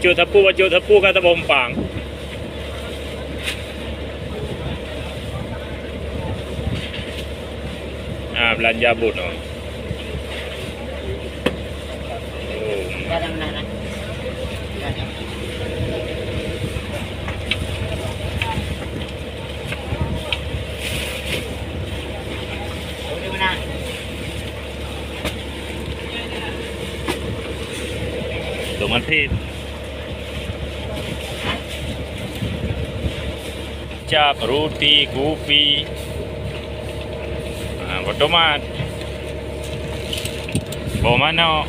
baju tepu kata bompang. Ah, belanja bun oh. Kadang mana? Tomatin. Cap, roti, kopi. Tomat. Bawa mana?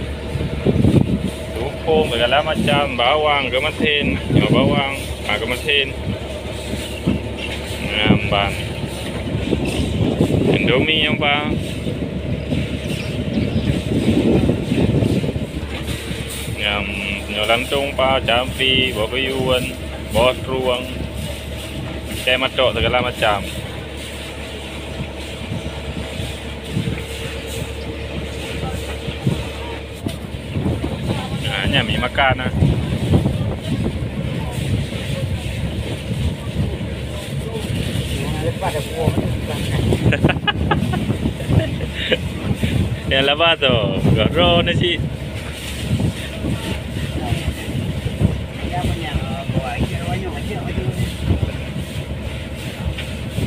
Dukung segala macam, bawang, gemetin, bawang, gemetin. Nampak. Indomie yang bang. Lantung pa, jampi, bawang, bawang ruang, kayak matok segala macam. Hanya mie makan lah. Yang lepas tu, garo nasi.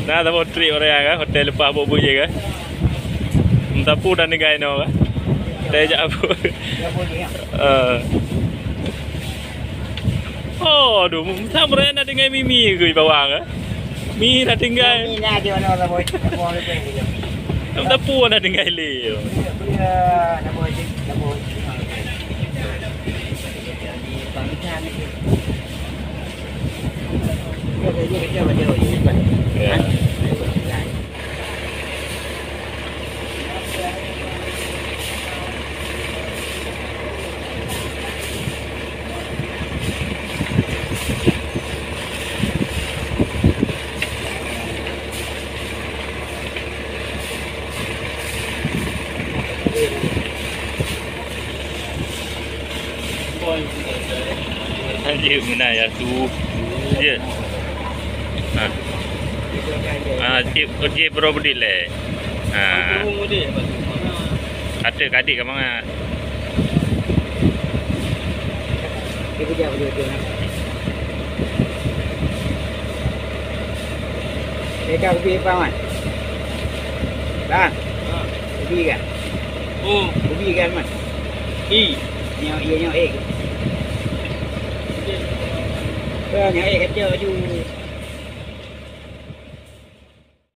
Nah, tak mau trip orang kan, hotel lepas bobo je kan. Entah pun dah negara no kan. Dah jak apa. Oh, aduh, sama orang nak tinggal mimi ke bawang kan. Mi nak tinggal. Mi nak dia orang boy. Entah pun nak tinggal le. Nak boy. Ya. Anjir mana ya tu. Je. Cip property le. Ada kadik ke mana? Kita jap dia. Mereka pergi apa man? Bang. Pergi kan? Oh, pergi kan man? Nyawa kecil baju